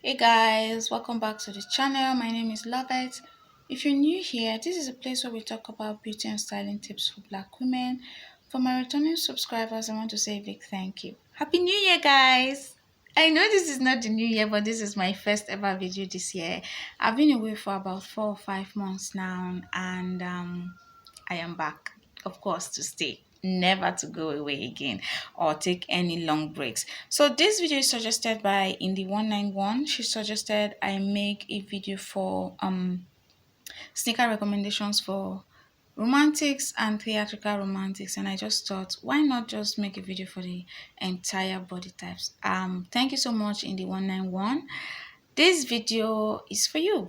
Hey guys, welcome back to the channel. My name is Lovett. If you're new here, this is a place where we talk about beauty and styling tips for black women. For my returning subscribers, I want to say a big thank you. Happy New Year, guys! I know this is not the new year, but this is my first ever video this year. I've been away for about 4 or 5 months now, and I am back, of course, to stay, never to go away again or take any long breaks. So this video is suggested by Indie 191. She suggested I make a video for sneaker recommendations for romantics and theatrical romantics, and I just thought, why not just make a video for the entire body types. Thank you so much, Indie 191. This video is for you.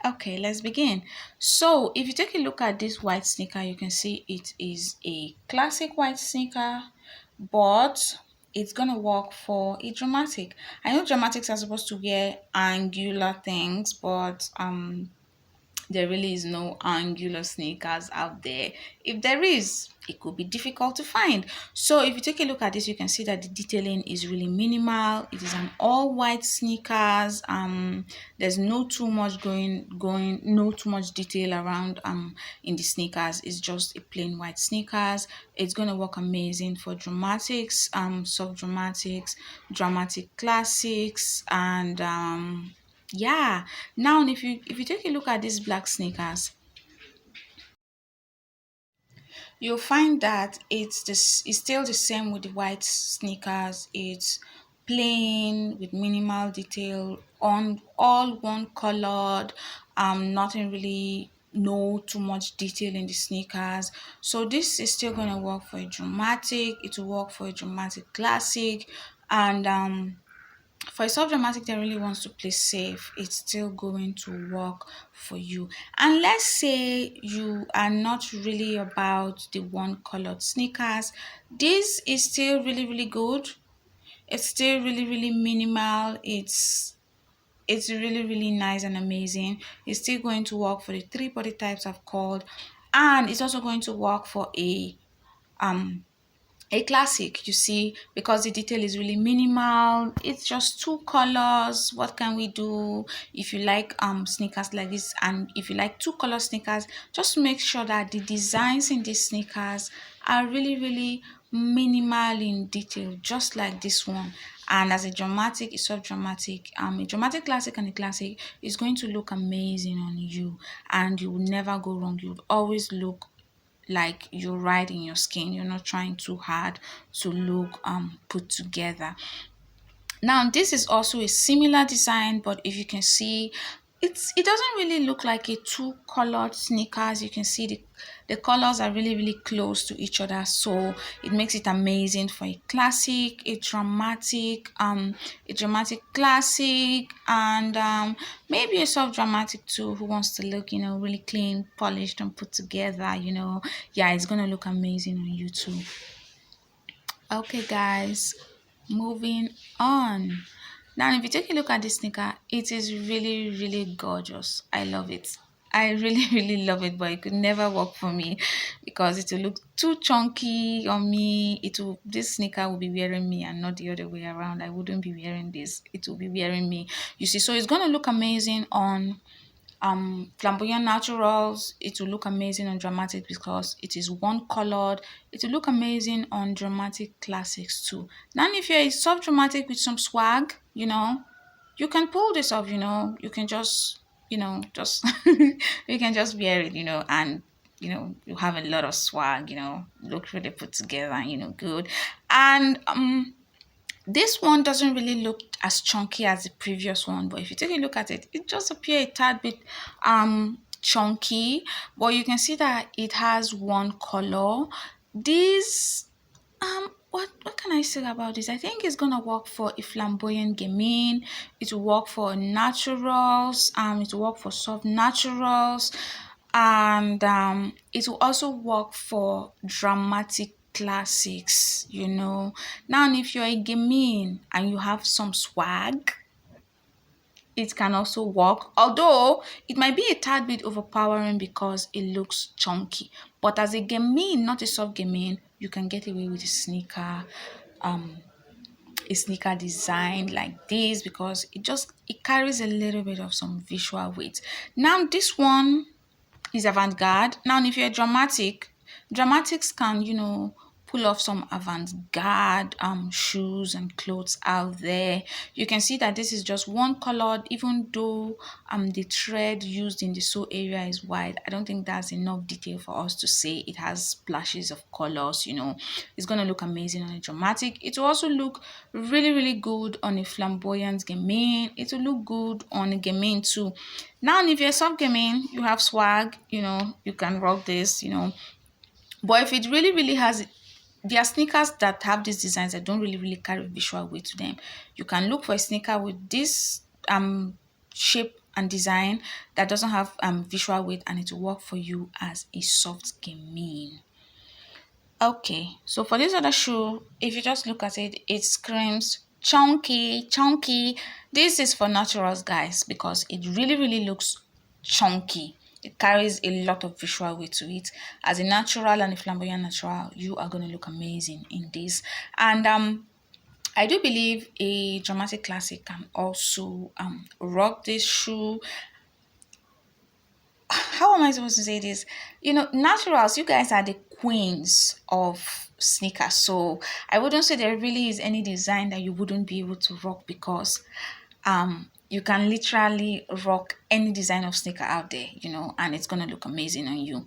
Okay, let's begin. So if you take a look at this white sneaker, you can see it is a classic white sneaker, but it's gonna work for a dramatic. I know dramatics are supposed to wear angular things, but there really is no angular sneakers out there. If there is, it could be difficult to find. So if you take a look at this, you can see that the detailing is really minimal. It is an all white sneakers. There's no too much no too much detail around in the sneakers. It's just a plain white sneakers. It's gonna work amazing for dramatics, soft dramatics, dramatic classics, and yeah. Now if you take a look at these black sneakers, you'll find that it's still the same with the white sneakers. It's plain with minimal detail, on all one colored, nothing really, no too much detail in the sneakers. So this is still gonna work for a dramatic, it will work for a dramatic classic, and for a soft dramatic that really wants to play safe, it's still going to work for you. And let's say you are not really about the one colored sneakers, this is still really good. It's still really minimal. It's really nice and amazing. It's still going to work for the three body types I've called, and it's also going to work for um a classic, you see, because the detail is really minimal. It's just two colors. What can we do? If you like sneakers like this, and if you like two color sneakers, just make sure that the designs in these sneakers are really minimal in detail, just like this one. And as a dramatic, a soft dramatic, a dramatic classic and a classic is going to look amazing on you, and you will never go wrong. You would always look like you're right in your skin. You're not trying too hard to look put together. Now this is also a similar design, but if you can see, it doesn't really look like a two colored sneakers. You can see the colors are really close to each other, so it makes it amazing for a classic, a dramatic classic, and maybe a soft dramatic too, who wants to look, really clean, polished, and put together. Yeah, it's gonna look amazing on you too. Okay, guys, moving on. Now, if you take a look at this sneaker, it is really gorgeous. I love it. I really, really love it, but it could never work for me because it will look too chunky on me. This sneaker will be wearing me and not the other way around. I wouldn't be wearing this. It will be wearing me. You see, so it's gonna look amazing on flamboyant naturals. It will look amazing on dramatic because it is one colored. It will look amazing on dramatic classics too. Now if you're a soft dramatic with some swag, you can pull this off. You can just just you can just wear it, and you have a lot of swag, look really put together, good. And this one doesn't really look as chunky as the previous one, but if you take a look at it, it just appears a tad bit chunky, but you can see that it has one color. This what can I say about this? I think it's gonna work for a flamboyant gamine. It will work for naturals. It will work for soft naturals, and it will also work for dramatic classics. Now if you're a gamine and you have some swag, it can also work, although it might be a tad bit overpowering because it looks chunky. But as a gamine, not a soft gamine, you can get away with a sneaker, a sneaker design like this because it carries a little bit of some visual weight. Now this one is avant-garde. Now if you're dramatic, dramatics can, pull off some avant-garde shoes and clothes out there. You can see that this is just one colored, even though the thread used in the sew area is wide. I don't think that's enough detail for us to say it has splashes of colors. It's gonna look amazing on a dramatic. It will also look really, really good on a flamboyant gamine. It will look good on a gamine too. Now if you're soft gamine, you have swag, you can rock this. But if it really, really has, there are sneakers that have these designs that don't really, really carry visual weight to them. You can look for a sneaker with this shape and design that doesn't have visual weight, and it will work for you as a soft gamine. Okay, so for this other shoe, if you just look at it, it screams chunky, chunky. This is for naturals, guys, because it really, really looks chunky. It carries a lot of visual weight to it. As a natural and a flamboyant natural, you are going to look amazing in this. And I do believe a dramatic classic can also rock this shoe. How am I supposed to say this? Naturals, you guys are the queens of sneakers. So I wouldn't say there really is any design that you wouldn't be able to rock, because you can literally rock any design of sneaker out there, and it's gonna look amazing on you.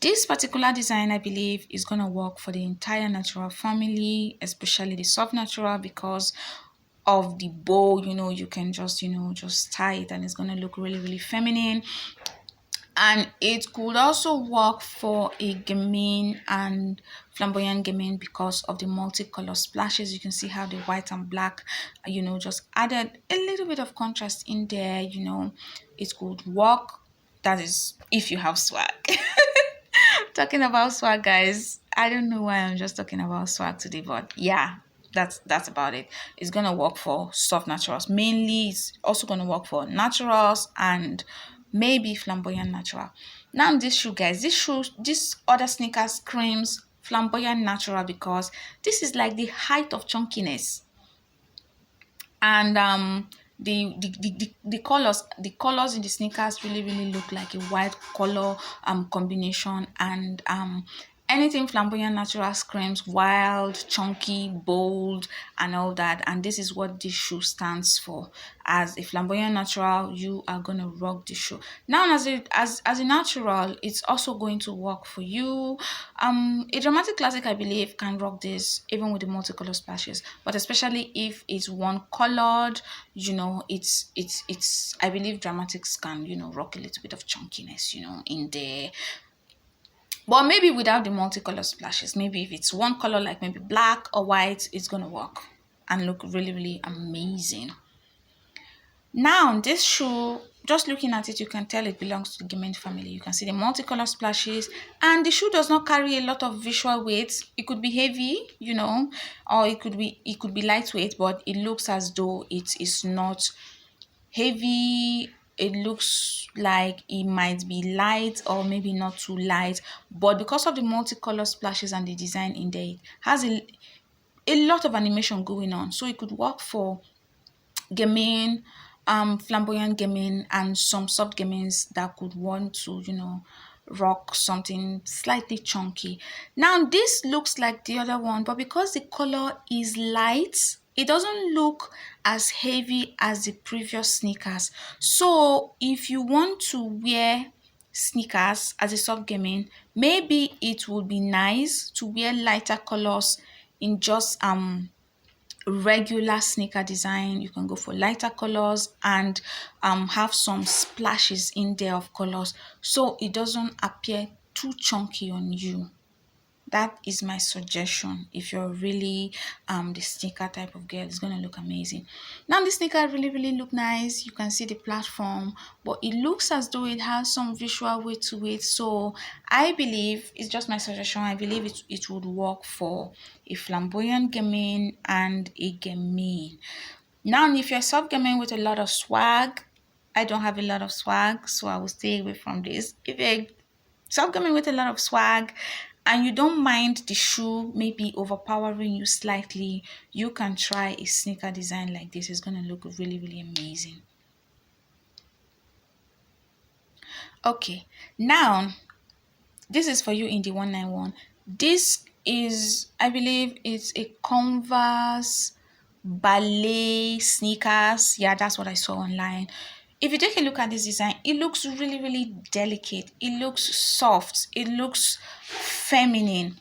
This particular design, I believe, is gonna work for the entire natural family, especially the soft natural, because of the bow. You can just tie it, and it's gonna look really, really feminine. And it could also work for a gamine and flamboyant gamine because of the multicolor splashes. You can see how the white and black, just added a little bit of contrast in there. It could work. That is if you have swag. Talking about swag, guys. I don't know why I'm just talking about swag today, but yeah, that's about it. It's gonna work for soft naturals. Mainly, it's also gonna work for naturals and maybe flamboyant natural. Now this shoe, guys, this other sneaker screams flamboyant natural because this is like the height of chunkiness. And the colors in the sneakers really, really look like a white color combination. And anything flamboyant natural screams wild, chunky, bold, and all that. And this is what this shoe stands for. As a flamboyant natural, you are gonna rock the shoe. Now as a natural, it's also going to work for you. A dramatic classic, I believe, can rock this even with the multicolor splashes, but especially if it's one colored, it's I believe dramatics can, rock a little bit of chunkiness, in there. But maybe without the multicolor splashes, maybe if it's one color, like maybe black or white, it's gonna work and look really, really amazing. Now, this shoe, just looking at it, you can tell it belongs to the Gaming family. You can see the multicolor splashes, and the shoe does not carry a lot of visual weight. It could be heavy, or it could be lightweight, but it looks as though it is not heavy. It looks like it might be light or maybe not too light, but because of the multicolor splashes and the design in there, it has a lot of animation going on, so it could work for gaming, flamboyant gaming, and some soft gamings that could want to, rock something slightly chunky. Now, this looks like the other one, but because the color is light, it doesn't look as heavy as the previous sneakers. So, if you want to wear sneakers as a soft gaming, maybe it would be nice to wear lighter colors in just regular sneaker design. You can go for lighter colors and have some splashes in there of colors, so it doesn't appear too chunky on you. That is my suggestion. If you're really the sneaker type of girl, it's gonna look amazing. Now the sneaker really, really look nice. You can see the platform, but it looks as though it has some visual weight to it. So I believe, it's just my suggestion, I believe it would work for a flamboyant gaming and a gaming. Now if you're soft gaming with a lot of swag, I don't have a lot of swag, so I will stay away from this. If you're soft gaming with a lot of swag and you don't mind the shoe maybe overpowering you slightly, you can try a sneaker design like this. It's going to look really, really amazing. Okay, now this is for you in the 191. This is, I believe, it's a Converse ballet sneakers. Yeah, that's what I saw online. If you take a look at this design, it looks really, really delicate. It looks soft. It looks feminine.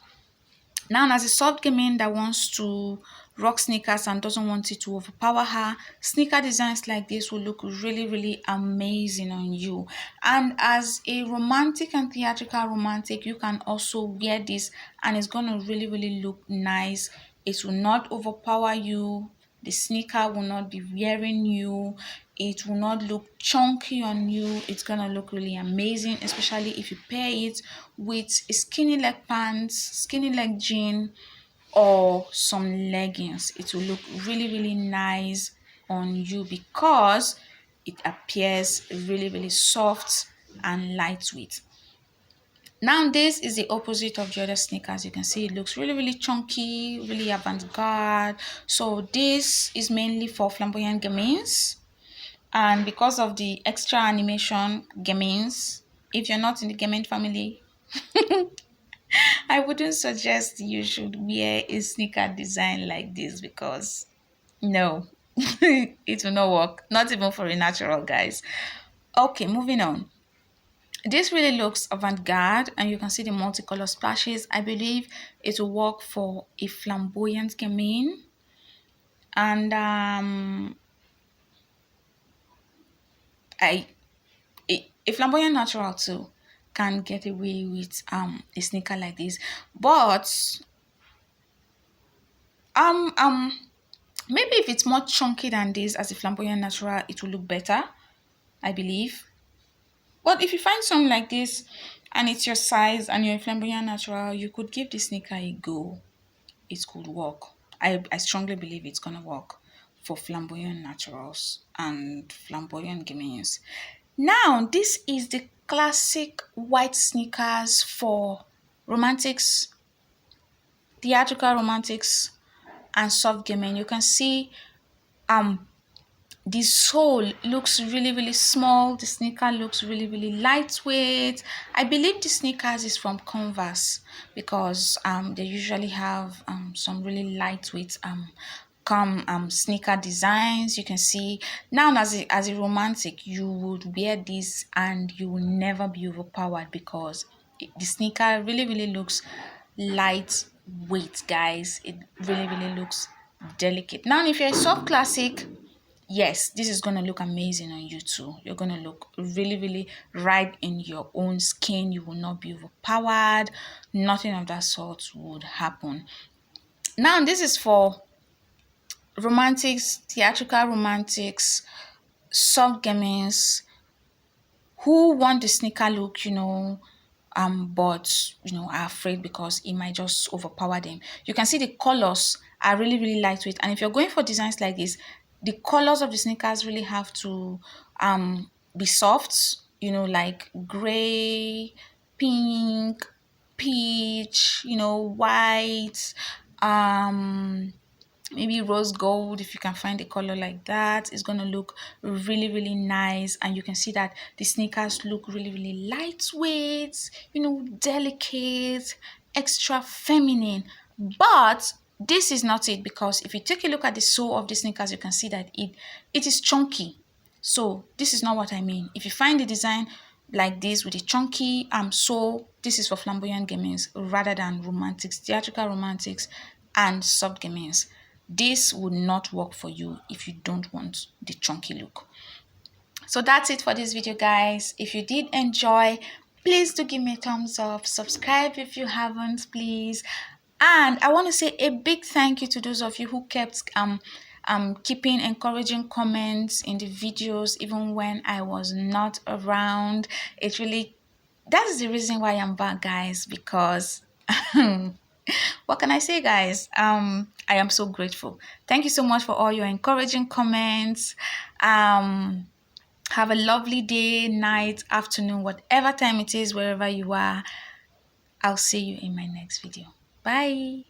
Now, as a soft woman that wants to rock sneakers and doesn't want it to overpower her, sneaker designs like this will look really, really amazing on you. And as a romantic and theatrical romantic, you can also wear this and it's going to really, really look nice. It will not overpower you. The sneaker will not be wearing you. It will not look chunky on you. It's gonna look really amazing, especially if you pair it with a skinny leg pants, skinny leg jean, or some leggings. It will look really, really nice on you because it appears really, really soft and lightweight. Now, this is the opposite of the other sneakers. You can see it looks really, really chunky, really avant-garde. So this is mainly for flamboyant gamins. And because of the extra animation gamins, if you're not in the gaming family, I wouldn't suggest you should wear a sneaker design like this because no, it will not work. Not even for a natural, guys. Okay, moving on. This really looks avant-garde and you can see the multicolor splashes. I believe it will work for a flamboyant gamin and I a flamboyant natural too can get away with a sneaker like this. But um um maybe if it's more chunky than this as a flamboyant natural, it will look better, I believe. But if you find something like this and it's your size and you're a flamboyant natural, you could give the sneaker a go. It could work. I strongly believe it's gonna work for flamboyant naturals and flamboyant gamins. Now, this is the classic white sneakers for romantics, theatrical romantics, and soft gaming. You can see um the sole looks really, really small. The sneaker looks really, really lightweight. I believe the sneakers is from Converse because they usually have some really lightweight sneaker designs. You can see now as a romantic, you would wear this and you will never be overpowered because the sneaker really, really looks lightweight, guys. It really, really looks delicate. Now, if you're a soft classic, yes, this is going to look amazing on you too. You're going to look really, really right in your own skin. You will not be overpowered. Nothing of that sort would happen. Now, this is for romantics, theatrical romantics, soft gamins who want the sneaker look, but are afraid because it might just overpower them. You can see the colors are really, really lightweight, and if you're going for designs like this, the colors of the sneakers really have to be soft, like gray, pink, peach, white, maybe rose gold. If you can find a color like that, it's going to look really, really nice. And you can see that the sneakers look really, really lightweight, delicate, extra feminine. But this is not it, because if you take a look at the sole of the sneakers, you can see that it is chunky. So this is not what I mean. If you find the design like this with a chunky sole, this is for flamboyant gamins rather than romantics, theatrical romantics, and soft gamins. This would not work for you if you don't want the chunky look. So that's it for this video, guys. If you did enjoy, please do give me a thumbs up. Subscribe if you haven't, please. And I want to say a big thank you to those of you who kept keeping encouraging comments in the videos even when I was not around. That's the reason why I'm back, guys, because what can I say, guys? I am so grateful. Thank you so much for all your encouraging comments. Have a lovely day, night, afternoon, whatever time it is, wherever you are. I'll see you in my next video. Bye.